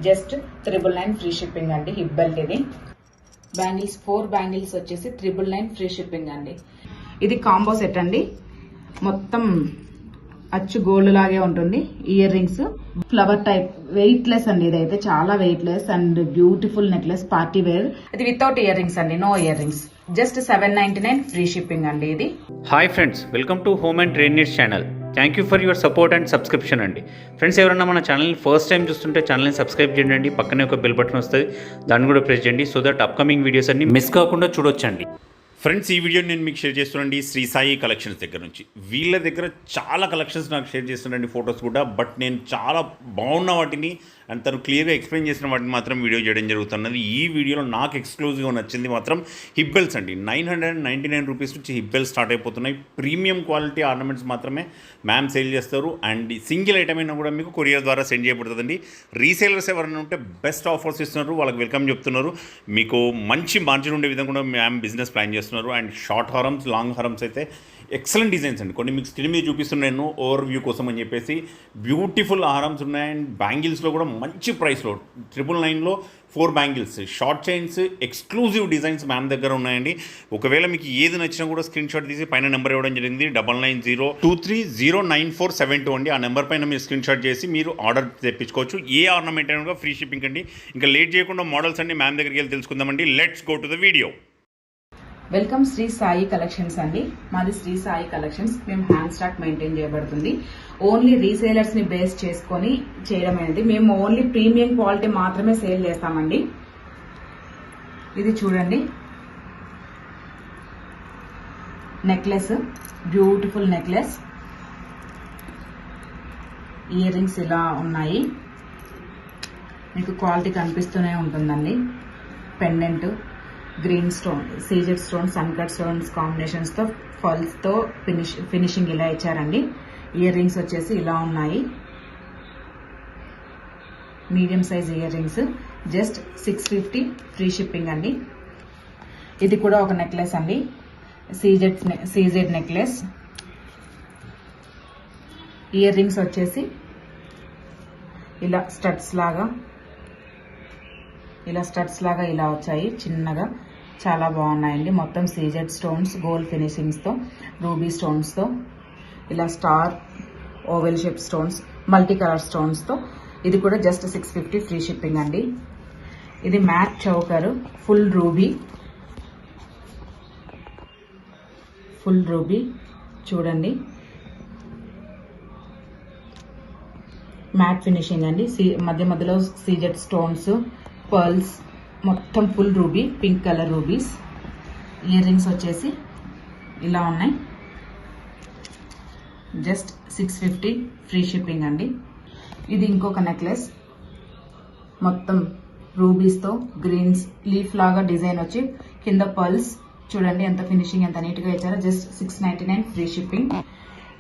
Just 999 free shipping అండి. Hip belt ఇది. Bangles 4 bangles వచ్చేసి 999 ఫ్రీ షిప్పింగ్ అండి. ఇది కాంబో సెట్ అండి. మొత్తం అచ్చు గోల్డ్ లాగే ఉంటుంది. Earrings flower type, weightless అండి. ఇదైతే చాలా weightless and beautiful necklace, party wear. ఇది వితౌట్ ఇయర్ రింగ్స్ అండి, no earrings. Just 799 free shipping అండి ఇది. Hi friends, welcome to home and trade needs channel. Thank you for your support and subscription అండి. Friends, ఎవరైనా మన ఛానల్ని first time చూస్తుంటే ఛానల్ని సబ్స్క్రైబ్ చేయండి. పక్కనే ఒక బెల్ బటన్ వస్తుంది, దాన్ని కూడా ప్రెస్ చేయండి. సో దట్ అప్కమింగ్ వీడియోస్ అన్ని మిస్ కాకుండా చూడొచ్చండి. ఫ్రెండ్స్, ఈ వీడియో నేను మీకు షేర్ చేస్తున్నాండి శ్రీ సాయి కలెక్షన్స్ దగ్గర నుంచి. వీళ్ళ దగ్గర చాలా కలెక్షన్స్ నాకు షేర్ చేస్తున్నాండి, ఫొటోస్ కూడా. బట్ నేను చాలా బాగున్న వాటిని అండ్ తను క్లియర్గా ఎక్స్ప్లెయిన్ చేసిన వాటిని మాత్రం వీడియో చేయడం జరుగుతున్నది. ఈ వీడియోలో నాకు ఎక్స్క్లూజివ్గా నచ్చింది మాత్రం హిప్ బెల్ట్స్ అండి. 999 రూపీస్ నుంచి హిప్ బెల్ట్స్ స్టార్ట్ అయిపోతున్నాయి. ప్రీమియం క్వాలిటీ ఆర్నమెంట్స్ మాత్రమే మ్యామ్ సేల్ చేస్తారు. అండ్ సింగిల్ ఐటమ్ అయినా కూడా మీకు కొరియర్ ద్వారా సెండ్ చేయబడుతుందండి. రీసేలర్స్ ఎవరైనా ఉంటే బెస్ట్ ఆఫర్స్ ఇస్తున్నారు, వాళ్ళకి వెల్కమ్ చెప్తున్నారు. మీకు మంచి మార్జిన్ ఉండే విధంగా కూడా మ్యామ్ బిజినెస్ ప్లాన్ చేస్తున్నారు. అండ్ షార్ట్ హారమ్స్, లాంగ్ హారమ్స్ అయితే ఎక్సలెంట్ డిజైన్స్ అండి. కొన్ని మీకు స్క్రీన్ మీద చూపిస్తున్నాను ఓవర్ వ్యూ కోసం అని చెప్పేసి. బ్యూటిఫుల్ హారమ్స్ ఉన్నాయి. అండ్ బ్యాంగిల్స్లో కూడా మంచి ప్రైస్లో 999లో 4 bangles, short chains, exclusive designs ma'am దగ్గర ఉన్నాయండి. ఒకవేళ మీకు ఏది నచ్చినా కూడా స్క్రీన్ షాట్ తీసి పైన నెంబర్ ఇవ్వడం జరిగింది, 9902309472 అండి. ఆ నెంబర్ పైన మీరు స్క్రీన్ షాట్ చేసి మీరు ఆర్డర్ తెప్పించుకోవచ్చు. ఏ ఆర్నమెంట్ అయినా కూడా ఫ్రీ షిప్పింగ్ అండి. ఇంకా లేట్ చేయకుండా మోడల్స్ అన్ని మ్యామ్ దగ్గరికి వెళ్ళి తెలుసుకుందామండి. Let's go to the video. Welcome Shri Sai collections అండి. మాది శ్రీ సాయి కలెక్షన్స్. మేము హ్యాండ్ స్టాక్ మెయింటైన్ చేయబడుతుంది. ఓన్లీ రీసేలర్స్ ని బేస్ చేసుకొని చేయడం అనేది. మేము ఓన్లీ ప్రీమియం క్వాలిటీ మాత్రమే సేల్ చేస్తామండి. ఇది చూడండి, necklace, beautiful necklace. Earrings ఇలా ఉన్నాయి, మీకు క్వాలిటీ కనిపిస్తూనే ఉంటుందండి. Pendant green stone, CZ stones, uncut stones combinations తో, ఫల్స్ తో ఫినిషింగ్ ఇలా ఇచ్చారండి. ఇయర్ రింగ్స్ వచ్చేసి ఇలా ఉన్నాయి, medium size ear rings. Just 650 free shipping అండి. ఇది కూడా ఒక నెక్లెస్ అండి, సీజెడ్ నెక్లెస్. ఇయర్ రింగ్స్ వచ్చేసి ఇలా స్టడ్స్ లాగా ఇలా వచ్చాయి చిన్నగా. చాలా బాగున్నాయండి. మొత్తం సీజెడ్ స్టోన్స్, గోల్డ్ ఫినిషింగ్స్ తో, రూబీ స్టోన్స్ తో, ఇలా star, oval shape stones, multi colour stones తో. ఇది కూడా జస్ట్ 650 ఫ్రీ షిప్పింగ్ అండి. ఇది మ్యాట్ చౌకర్, ఫుల్ రూబీ చూడండి, మ్యాట్ ఫినిషింగ్ అండి. మధ్యలో సీజెడ్ స్టోన్స్, పర్ల్స్, మొత్తం full ruby, pink colour rubies. Earrings వచ్చేసి ఇలా ఉన్నాయి. జస్ట్ 650 ఫ్రీ షిప్పింగ్ అండి. ఇది ఇంకొక నెక్లెస్, మొత్తం రూబీస్తో గ్రీన్స్ లీఫ్ లాగా డిజైన్ వచ్చి కింద పర్ల్స్ చూడండి, ఎంత ఫినిషింగ్, ఎంత నీట్గా ఇచ్చారో. Just 699 free shipping.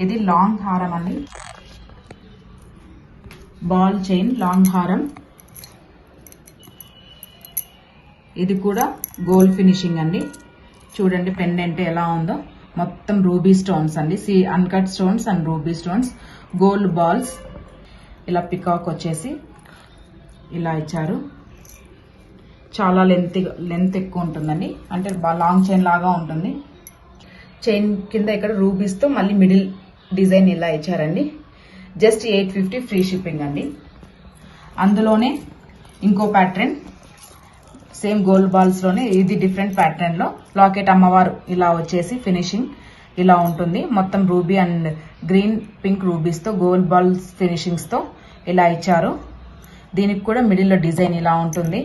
ఇది లాంగ్ హారం అండి, బాల్ చైన్ లాంగ్ హారం. ఇది కూడా గోల్డ్ ఫినిషింగ్ అండి. చూడండి పెండెంట్ ఎలా ఉందో, మొత్తం రూబీ స్టోన్స్ అండి, uncut stones and ruby stones, gold balls. ఇలా పికాక్ వచ్చేసి ఇలా ఇచ్చారు. చాలా లెంత్ ఎక్కువ ఉంటుందండి, అంటే లాంగ్ చైన్ లాగా ఉంటుంది. చైన్ కింద ఇక్కడ రూబీస్ తో మళ్ళీ మిడిల్ డిజైన్ ఇలా ఇచ్చారండి. జస్ట్ 850 ఫ్రీ షిప్పింగ్ అండి. అందులోనే ఇంకో ప్యాటర్న్, సేమ్ గోల్డ్ బాల్స్ లోనే ఇది డిఫరెంట్ ప్యాటర్న్ లో లాకెట్ అమ్మవారు ఇలా వచ్చేసి ఫినిషింగ్ ఇలా ఉంటుంది. మొత్తం ruby and green, pink rubies తో, గోల్డ్ బాల్స్ ఫినిషింగ్స్ తో ఇలా ఇచ్చారు. దీనికి కూడా మిడిల్ లో డిజైన్ ఇలా ఉంటుంది.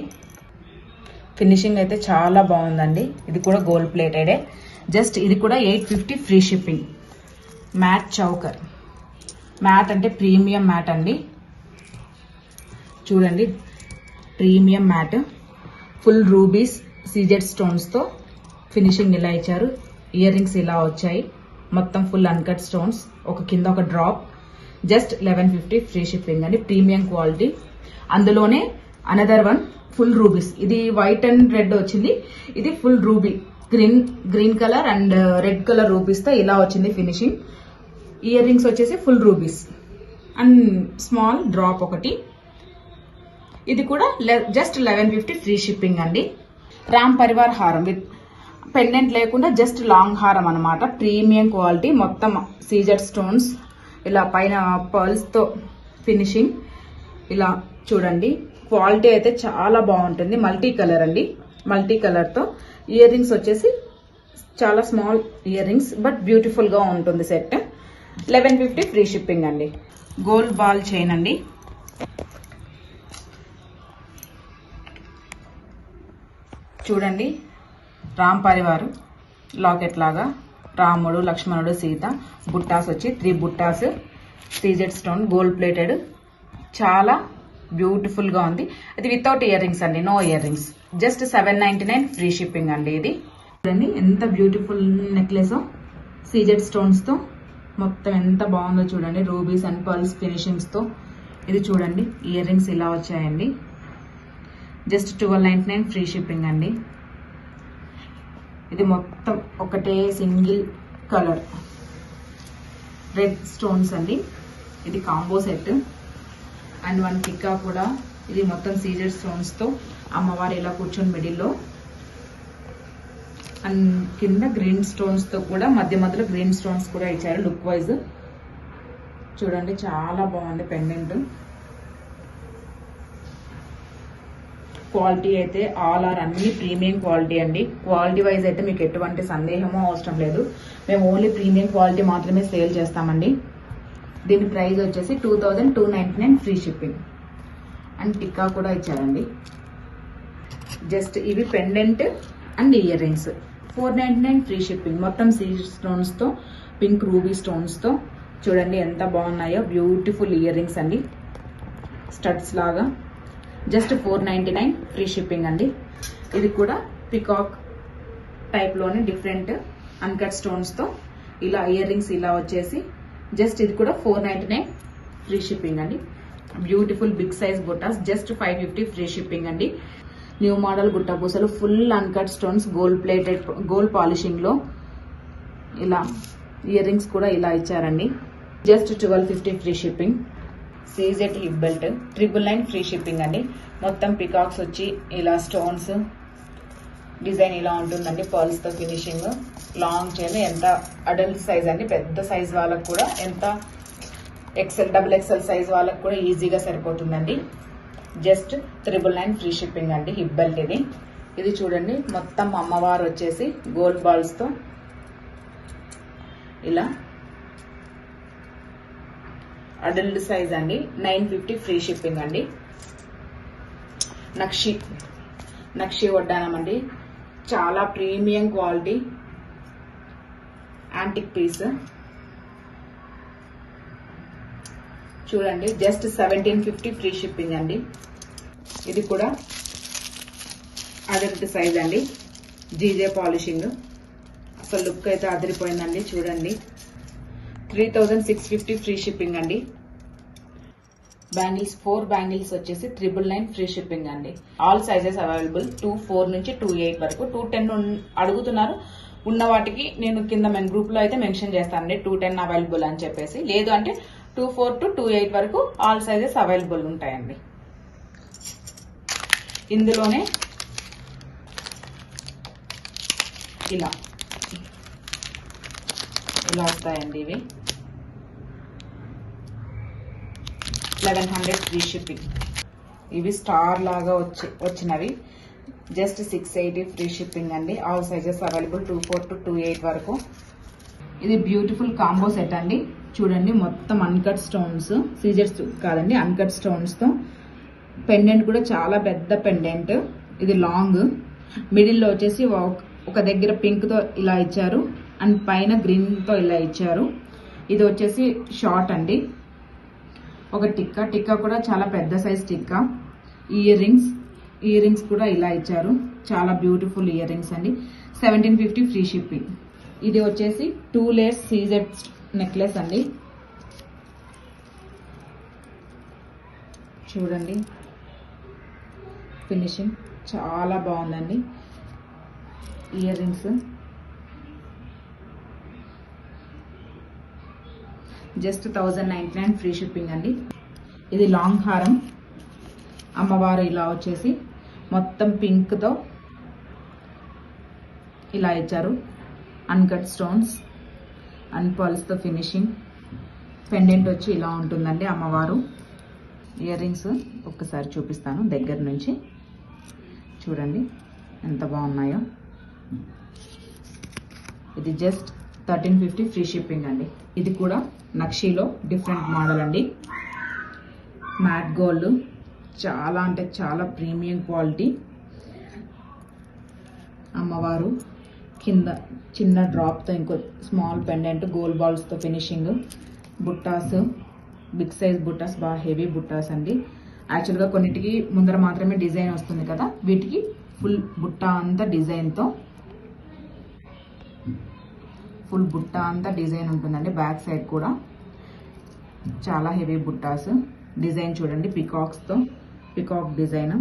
ఫినిషింగ్ అయితే చాలా బాగుందండి. ఇది కూడా గోల్డ్ ప్లేటెడే. జస్ట్ ఇది కూడా 850 free shipping. Matt choker, matt అంటే ప్రీమియం మ్యాట్ అండి. చూడండి, premium matt, full rubies, CZ stones తో ఫినిషింగ్ ఇలా ఇచ్చారు. ఇయర్ రింగ్స్ ఇలా వచ్చాయి, మొత్తం ఫుల్ అన్కట్ స్టోన్స్, ఒక కింద ఒక డ్రాప్. జస్ట్ 1150 ఫ్రీ షిప్పింగ్ అండి. Premium quality. అందులోనే అనదర్ వన్ ఫుల్ రూబీస్. ఇది వైట్ అండ్ రెడ్ వచ్చింది, ఇది full ruby, green colour and red colour rubies తో ఇలా వచ్చింది ఫినిషింగ్. ఇయర్ రింగ్స్ వచ్చేసి full rubies and small drop ఒకటి. ఇది కూడా జస్ట్ 1150 ఫ్రీ షిప్పింగ్ అండి. రామ్ పరివార్ హారం విత్ పెండెంట్ లేకుండా జస్ట్ లాంగ్ హారం అన్నమాట. ప్రీమియం క్వాలిటీ, మొత్తం సీజెడ్ స్టోన్స్, ఇలా పైన పర్ల్స్ తో ఫినిషింగ్. ఇలా చూడండి, క్వాలిటీ అయితే చాలా బాగుంటుంది. మల్టీ కలర్ అండి, మల్టీ కలర్ తో. ఇయర్ రింగ్స్ వచ్చేసి చాలా small ear rings, but beautiful గా ఉంటుంది సెట్. 1150 ఫ్రీ షిప్పింగ్ అండి. గోల్డ్ బాల్ చైన్ అండి. చూడండి, రామ్ పరివారు లాకెట్ లాగా రాముడు, లక్ష్మణుడు, సీత, బుట్టాస్ వచ్చి 3 బుట్టాస్, సీజెడ్ స్టోన్, గోల్డ్ ప్లేటెడ్. చాలా బ్యూటిఫుల్ గా ఉంది. ఇది వితౌట్ ఇయర్ రింగ్స్ అండి, no earrings. Just 799 free shipping అండి. ఇది చూడండి ఎంత బ్యూటిఫుల్ నెక్లెస్, సీజెడ్ స్టోన్స్ తో మొత్తం ఎంత బాగుందో చూడండి. రూబీస్ అండ్ పర్ల్స్ ఫినిషింగ్స్ తో. ఇది చూడండి, ఇయర్ రింగ్స్ ఇలా వచ్చాయండి. జస్ట్ 1299 ఫ్రీ షిప్పింగ్ అండి. ఇది మొత్తం ఒకటే సింగిల్ కలర్ రెడ్ స్టోన్స్ అండి. ఇది కాంబో సెట్ అండ్ 1 టిక్కా కూడా. ఇది మొత్తం సీజెడ్ స్టోన్స్ తో అమ్మవారు ఇలా కూర్చొని మిడిల్లో, అండ్ కింద గ్రీన్ స్టోన్స్ తో కూడా, మధ్య మధ్యలో గ్రీన్ స్టోన్స్ కూడా ఇచ్చారు లుక్ వైజ్. చూడండి, చాలా బాగుంది పెండెంట్. క్వాలిటీ అయితే ఆల్ ఆర్ అన్ని ప్రీమియం క్వాలిటీ అండి. క్వాలిటీ వైజ్ అయితే మీకు ఎటువంటి సందేహమో అవసరం లేదు. మేము ఓన్లీ ప్రీమియం క్వాలిటీ మాత్రమే సేల్ చేస్తామండి. దీని ప్రైస్ వచ్చేసి 2299 ఫ్రీ షిప్పింగ్. అండ్ టిక్కా కూడా ఇచ్చారండి. జస్ట్ ఇవి pendant and ear rings 499 free shipping. మొత్తం సీజెడ్ స్టోన్స్ తో, పింక్ రూబీ స్టోన్స్ తో. చూడండి ఎంత బాగున్నాయో, బ్యూటిఫుల్ ఇయర్ రింగ్స్ అండి, స్టడ్స్ లాగా. జస్ట్ 499 ఫ్రీ షిప్పింగ్ అండి. ఇది కూడా పికాక్ టైప్ లోనే డిఫరెంట్ అన్కట్ స్టోన్స్ తో ఇలా ఇయర్ రింగ్స్ ఇలా వచ్చేసి జస్ట్ ఇది కూడా 499 ఫ్రీ షిప్పింగ్ అండి. బ్యూటిఫుల్ బిగ్ సైజ్ బుట్టాస్ జస్ట్ 550 ఫ్రీ షిప్పింగ్ అండి. న్యూ మోడల్ గుట్ట పూసలు, full uncut stones, gold plated, gold polishing లో. ఇలా ఇయర్ రింగ్స్ కూడా ఇలా ఇచ్చారండి. Just 1250 free shipping. CZ hip belt 999 free shipping అండి. మొత్తం పికాక్స్ వచ్చి ఇలా స్టోన్స్ డిజైన్ ఇలా ఉంటుందండి, పర్ల్స్ తో ఫినిషింగ్. లాంగ్ చైన్, ఎంత అడల్ట్ సైజ్ అండి, పెద్ద సైజ్ వాళ్ళకు కూడా, ఎంత ఎక్సెల్ డబుల్ ఎక్సెల్ సైజ్ వాళ్ళకు కూడా ఈజీగా సరిపోతుందండి. జస్ట్ 999 ఫ్రీ షిప్పింగ్ అండి. హిప్ బెల్ట్ ఇది. ఇది చూడండి, మొత్తం అమ్మవారు వచ్చేసి గోల్డ్ బాల్స్ తో ఇలా అడల్ట్ సైజ్ అండి. 950 ఫ్రీ షిప్పింగ్ అండి. నక్షి వడ్డానం అండి, చాలా ప్రీమియం క్వాలిటీ యాంటిక్ పీస్. చూడండి, జస్ట్ 1750 ఫ్రీ షిప్పింగ్ అండి. ఇది కూడా అడల్ట్ సైజ్ అండి, జీజే పాలిషింగ్. అసలు లుక్ అయితే అదిరిపోయిందండి. చూడండి, 3650 ఫ్రీ షిప్పింగ్ అండి. బ్యాంగిల్స్ 4 బ్యాంగిల్స్ వచ్చేసి 999 ఫ్రీ షిప్పింగ్ అండి. ఆల్ సైజెస్ అవైలబుల్, 24 నుంచి 28 వరకు. 210 అడుగుతున్నారు. ఉన్న వాటికి నేను కింద మన గ్రూప్ లో అయితే మెన్షన్ చేస్తానండి 210 అవైలబుల్ అని చెప్పేసి. లేదు అంటే 24 to 28 వరకు ఆల్ సైజెస్ అవైలబుల్ ఉంటాయండి. ఇందులోనే ఇలా వస్తాయండి. ఇవి 1100 ఫ్రీ షిప్పింగ్. ఇవి స్టార్ లాగా వచ్చినవి. జస్ట్ 680 ఫ్రీ షిప్పింగ్ అండి. ఆల్ సైజెస్ అవైలబుల్, 24 to 28 వరకు. ఇది బ్యూటిఫుల్ కాంబో సెట్ అండి. చూడండి, మొత్తం అన్కట్ స్టోన్స్, సీజర్స్ కాదండి, అన్కట్ స్టోన్స్ తో. పెండెంట్ కూడా చాలా పెద్ద పెండెంట్. ఇది లాంగ్, మిడిల్ లో వచ్చేసి ఒక దగ్గర పింక్ తో ఇలా ఇచ్చారు, అండ్ పైన గ్రీన్ తో ఇలా ఇచ్చారు. ఇది వచ్చేసి షార్ట్ అండి. ఒక టిక్కా కూడా చాలా పెద్ద సైజ్ టిక్కా. ఇయర్ రింగ్స్ కూడా ఇలా ఇచ్చారు. చాలా బ్యూటిఫుల్ ఇయర్ రింగ్స్ అండి. 1750 ఫ్రీ షిప్పింగ్. ఇది వచ్చేసి 2 లేయర్స్ సీజెడ్ నెక్లెస్ అండి. చూడండి, ఫినిషింగ్ చాలా బాగుందండి. Ear rings just 1099 free shipping అండి. ఇది లాంగ్ హారం, అమ్మవారు ఇలా వచ్చేసి మొత్తం పింక్తో ఇలా ఇచ్చారు. అన్కట్ స్టోన్స్ అండ్ పర్ల్స్తో ఫినిషింగ్. పెండెంట్ వచ్చి ఇలా ఉంటుందండి అమ్మవారు. ఇయర్ రింగ్స్ ఒక్కసారి చూపిస్తాను దగ్గర నుంచి. చూడండి ఎంత బాగున్నాయో. ఇది జస్ట్ 1350 ఫ్రీ షిప్పింగ్ అండి. ఇది కూడా నక్షీలో డిఫరెంట్ మోడల్ అండి. మ్యాట్ గోల్డ్, చాలా అంటే చాలా ప్రీమియం క్వాలిటీ. అమ్మవారు కింద చిన్న డ్రాప్తో ఇంకో స్మాల్ పెండెంట్, గోల్డ్ బాల్స్తో ఫినిషింగ్. బుట్టాస్, బిగ్ సైజ్ బుట్టాస్, బాగా హెవీ బుట్టాస్ అండి. యాక్చువల్గా కొన్నిటికి ముందర మాత్రమే డిజైన్ వస్తుంది కదా, వీటికి ఫుల్ బుట్ట అంతా డిజైన్తో, ఫుల్ బుట్ట అంతా డిజైన్ ఉంటుందండి. బ్యాక్ సైడ్ కూడా చాలా హెవీ బుట్టాస్. డిజైన్ చూడండి పికాక్స్తో, పికాక్ డిజైన్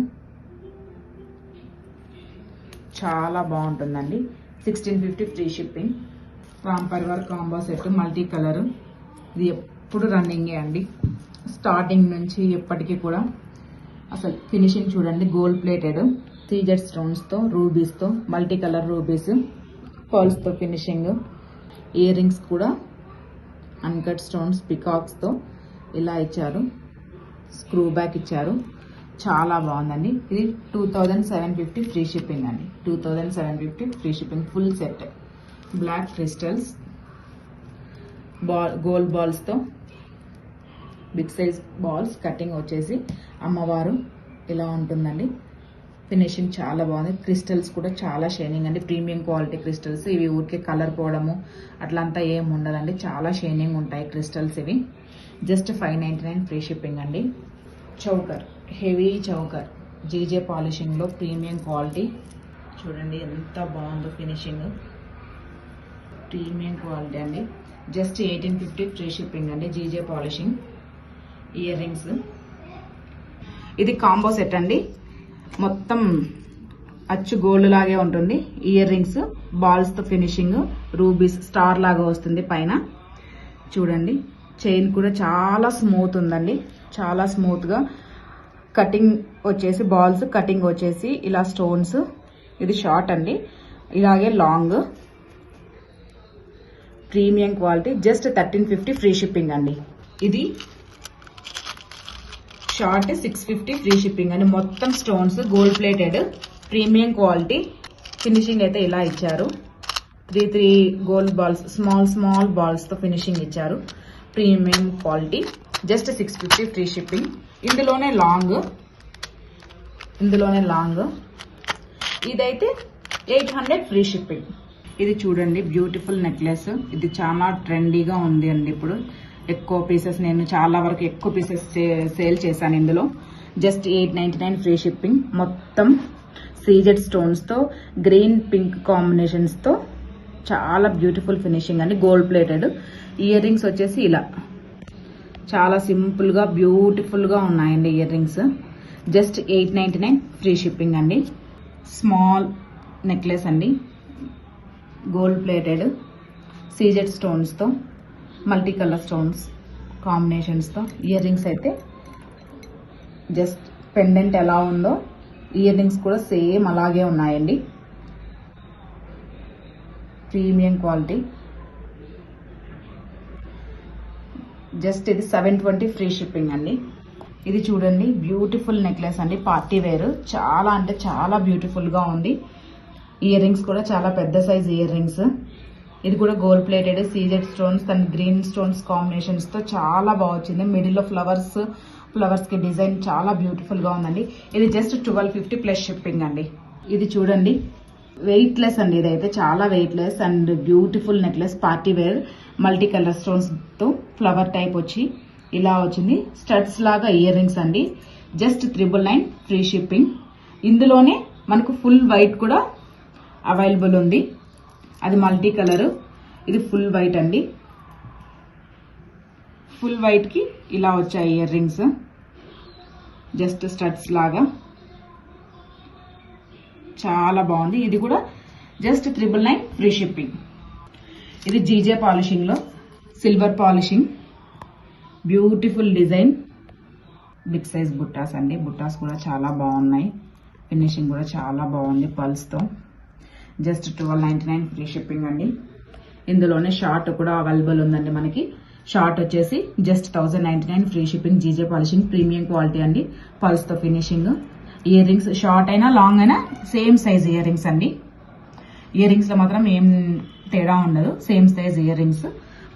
చాలా బాగుంటుందండి. 1650 free shipping. Ram Parivar combo set multi colour. ఇది ఎప్పుడు రన్నింగే అండి, స్టార్టింగ్ నుంచి ఎప్పటికీ కూడా. అసలు ఫినిషింగ్ చూడండి, గోల్డ్ ప్లేటెడ్ సీజెడ్ స్టోన్స్తో, రూబీస్తో, మల్టీ కలర్ రూబీస్, పర్ల్స్తో ఫినిషింగ్. ఇయర్ రింగ్స్ కూడా అన్కట్ స్టోన్స్ పికాక్స్తో ఇలా ఇచ్చారు. స్క్రూ బ్యాక్ ఇచ్చారు. చాలా బాగుందండి. ఇది 2750 ఫ్రీ షిప్పింగ్ అండి. 2750 free shipping. Full set. Black crystals, gold బాల్స్తో, బిగ్ సైజ్ బాల్స్. కటింగ్ వచ్చేసి అమ్మవారు ఇలా ఉంటుందండి. ఫినిషింగ్ చాలా బాగుంది. క్రిస్టల్స్ కూడా చాలా షైనింగ్ అండి. Premium quality crystals. ఇవి ఊరికే కలర్ పోవడము అట్లంతా ఏం ఉండదండి. చాలా షైనింగ్ ఉంటాయి క్రిస్టల్స్ ఇవి. జస్ట్ 599 ఫ్రీ షిప్పింగ్ అండి. చౌకర్, హెవీ చౌకర్, జీజే పాలిషింగ్లో ప్రీమియం క్వాలిటీ. చూడండి ఎంత బాగుందో ఫినిషింగ్. ప్రీమియం క్వాలిటీ అండి. జస్ట్ 1850 ఫ్రీ షిప్పింగ్ అండి. GJ polishing. Earrings. ఇది కాంబో సెట్ అండి. మొత్తం అచ్చు గోల్డ్ లాగే ఉంటుంది. ఇయర్ రింగ్స్, బాల్స్తో ఫినిషింగ్, రూబీస్ స్టార్ లాగా వస్తుంది పైన. చూడండి చైన్ కూడా చాలా స్మూత్ ఉందండి, చాలా స్మూత్గా. కటింగ్ వచ్చేసి బాల్స్, కటింగ్ వచ్చేసి ఇలా స్టోన్స్. ఇది షార్ట్ అండి, ఇలాగే long. Premium quality. Just 1350 free shipping అండి. ఇది షార్ట్ 650 ఫ్రీ షిప్పింగ్ అండి. మొత్తం stones, gold plated, premium quality. Finishing అయితే ఇలా ఇచ్చారు. 3 గోల్డ్ బాల్స్, స్మాల్ బాల్స్తో ఫినిషింగ్ ఇచ్చారు. Premium quality. Just 650 free shipping. ఇందులోనే లాంగ్. ఇదైతే 800 ఫ్రీ షిప్పింగ్. ఇది చూడండి బ్యూటిఫుల్ నెక్లెస్. ఇది చాలా ట్రెండీగా ఉంది అండి ఇప్పుడు. ఎక్కువ పీసెస్, నేను చాలా వరకు ఎక్కువ పీసెస్ సేల్ చేశాను ఇందులో. Just 899 free shipping. మొత్తం సీజెడ్ స్టోన్స్తో, గ్రీన్ పింక్ కాంబినేషన్స్తో చాలా బ్యూటిఫుల్ ఫినిషింగ్ అండి. Gold plated. ఇయర్ రింగ్స్ వచ్చేసి ఇలా చాలా సింపుల్గా బ్యూటిఫుల్గా ఉన్నాయండి earrings. Just 899 free shipping అండి. స్మాల్ నెక్లెస్ అండి, గోల్డ్ ప్లేటెడ్, సీజెడ్ స్టోన్స్తో, మల్టీ కలర్ స్టోన్స్ కాంబినేషన్స్తో. ఇయర్ రింగ్స్ అయితే జస్ట్ పెండెంట్ ఎలా ఉందో ఇయర్ రింగ్స్ కూడా సేమ్ అలాగే ఉన్నాయండి. Premium quality. జస్ట్ ఇది 720 ఫ్రీ షిప్పింగ్ అండి. ఇది చూడండి బ్యూటిఫుల్ నెక్లెస్ అండి, పార్టీ వేర్. చాలా అంటే చాలా బ్యూటిఫుల్గా ఉంది. ఇయర్ రింగ్స్ కూడా చాలా పెద్ద సైజ్ ఇయర్ రింగ్స్. ఇది కూడా gold plated, CZ stones and green stones కాంబినేషన్స్తో చాలా బాగా వచ్చింది. మిడిల్లో ఫ్లవర్స్కి డిజైన్ చాలా బ్యూటిఫుల్గా ఉందండి. ఇది జస్ట్ 1250 ప్లస్ షిప్పింగ్ అండి. ఇది చూడండి వెయిట్లెస్ అండి. ఇదైతే చాలా weightless and beautiful necklace, party wear, multi colour స్టోన్స్తో ఫ్లవర్ టైప్ వచ్చి ఇలా వచ్చింది. స్టడ్స్ లాగా ఇయర్ రింగ్స్ అండి. Just 999 free shipping. ఇందులోనే మనకు ఫుల్ వైట్ కూడా అవైలబుల్ ఉంది. అది మల్టీ కలర్, ఇది ఫుల్ వైట్ అండి. ఫుల్ వైట్ కి ఇలా వచ్చాయి ఇయర్ రింగ్స్, జస్ట్ స్టడ్స్ లాగా. చాలా బాగుంది. ఇది కూడా జస్ట్ 999 ఫ్రీ షిప్పింగ్. ఇది జీజే పాలిషింగ్ లో silver polishing, beautiful design. Big size బుట్టాస్ అండి. బుట్టాస్ కూడా చాలా బాగున్నాయి. ఫినిషింగ్ కూడా చాలా బాగుంది పల్స్తో. జస్ట్ 1299 ఫ్రీ షిప్పింగ్ అండి. ఇందులోనే షార్ట్ కూడా అవైలబుల్ ఉందండి మనకి. షార్ట్ వచ్చేసి just 1099 free shipping. GJ polishing premium quality అండి. పల్స్తో ఫినిషింగ్. ఇయర్ రింగ్స్ షార్ట్ అయినా లాంగ్ అయినా సేమ్ సైజ్ ఇయర్ రింగ్స్ అండి. ఇయర్ రింగ్స్ లో మాత్రం ఏం తేడా ఉండదు, same size ear rings.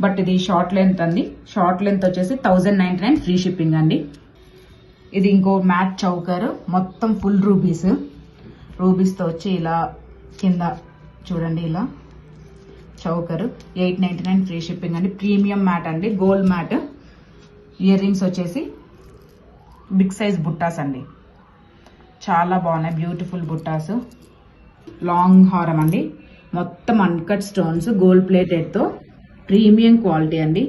But ఇది షార్ట్ లెంత్ అండి. షార్ట్ లెంత్ వచ్చేసి 1099 ఫ్రీ షిప్పింగ్ అండి. ఇది ఇంకో మ్యాట్ చౌకర్, మొత్తం ఫుల్ రూబీస్. రూబీస్తో వచ్చి ఇలా కింద చూడండి, ఇలా చౌకర్ 899 ఫ్రీ షిప్పింగ్ అండి. ప్రీమియం మ్యాట్ అండి, గోల్డ్ మ్యాట్. ఇయర్ రింగ్స్ వచ్చేసి బిగ్ సైజ్ బుట్టాస్ అండి. చాలా బాగున్నాయి, బ్యూటిఫుల్ బుట్టాస్. లాంగ్ హారం అండి, మొత్తం అన్కట్ స్టోన్స్, గోల్డ్ ప్లేటెడ్తో ప్రీమియం క్వాలిటీ అండి.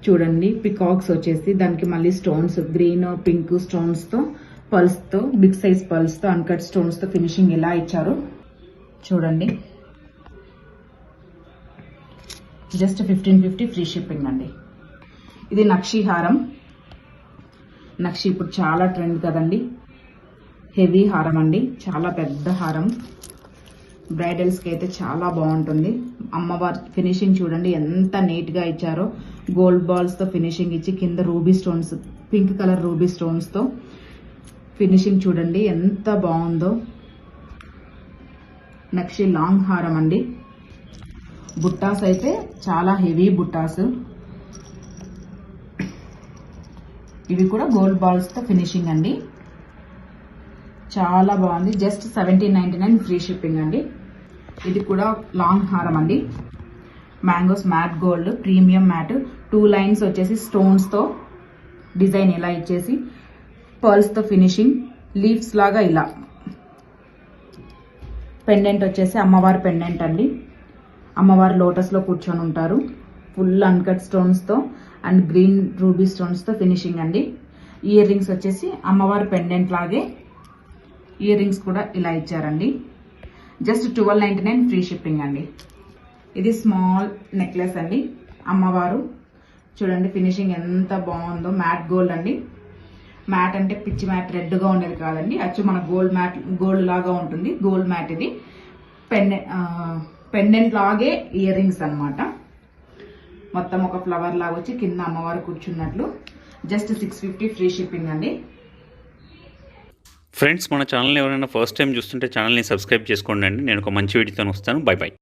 చూడండి, పికాక్స్ వచ్చేసి దానికి మళ్ళీ స్టోన్స్, గ్రీన్ పింక్ స్టోన్స్తో, పల్స్తో, బిగ్ సైజ్ పల్స్తో, అన్కట్ స్టోన్స్తో ఫినిషింగ్ ఇలా ఇచ్చారు. చూడండి, జస్ట్ 1550 ఫ్రీ షిప్పింగ్ అండి. ఇది నక్షి హారం. నక్షి ఇప్పుడు చాలా ట్రెండ్ కదండి. హెవీ హారం అండి, చాలా పెద్ద హారం. బ్రైడల్స్కి అయితే చాలా బాగుంటుంది. అమ్మవారి ఫినిషింగ్ చూడండి ఎంత నీట్గా ఇచ్చారో. గోల్డ్ బాల్స్తో ఫినిషింగ్ ఇచ్చి కింద ruby stones, pink colour ruby స్టోన్స్తో ఫినిషింగ్ చూడండి ఎంత బాగుందో. నక్షి లాంగ్ హారం అండి. బుట్టాస్ అయితే చాలా హెవీ బుట్టాస్. ఇవి కూడా గోల్డ్ బాల్స్తో ఫినిషింగ్ అండి. చాలా బాగుంది. జస్ట్ 1799 ఫ్రీ షిప్పింగ్ అండి. ఇది కూడా లాంగ్ హారం అండి. Mangoes matte gold premium matte. 2 lines వచ్చేసి స్టోన్స్తో డిజైన్ ఇలా ఇచ్చేసి పర్ల్స్తో ఫినిషింగ్. లీవ్స్ లాగా ఇలా. పెండెంట్ వచ్చేసి అమ్మవారి పెండెంట్ అండి. అమ్మవారు లోటస్లో కూర్చొని ఉంటారు. ఫుల్ అన్కట్ స్టోన్స్తో అండ్ గ్రీన్ రూబీ స్టోన్స్తో ఫినిషింగ్ అండి. ఇయర్ రింగ్స్ వచ్చేసి అమ్మవారి పెండెంట్ లాగే ఇయర్ రింగ్స్ కూడా ఇలా ఇచ్చారండి. జస్ట్ 1299 ఫ్రీ షిప్పింగ్ అండి. ఇది స్మాల్ నెక్లెస్ అండి. అమ్మవారు చూడండి ఫినిషింగ్ ఎంత బాగుందో. మ్యాట్ గోల్డ్ అండి. మ్యాట్ అంటే పిచ్చి మ్యాట్ రెడ్గా ఉండేది కాదండి, అచ్చు మన గోల్డ్ మ్యాట్, గోల్డ్ లాగా ఉంటుంది గోల్డ్ మ్యాట్. ఇది పెండెంట్ లాగే ఇయర్ రింగ్స్ అనమాట. మొత్తం ఒక ఫ్లవర్ లాగా వచ్చి కింద అమ్మవారు కూర్చున్నట్లు. జస్ట్ 650 ఫ్రీ షిప్పింగ్ అండి. ఫ్రెండ్స్, మన ఛానల్ ఎవరైనా ఫస్ట్ టైం చూస్తుంటే ఛానల్ని సబ్స్క్రైబ్ చేసుకోండి అండి. నేను ఒక మంచి వీడియోతో వస్తాను. By by.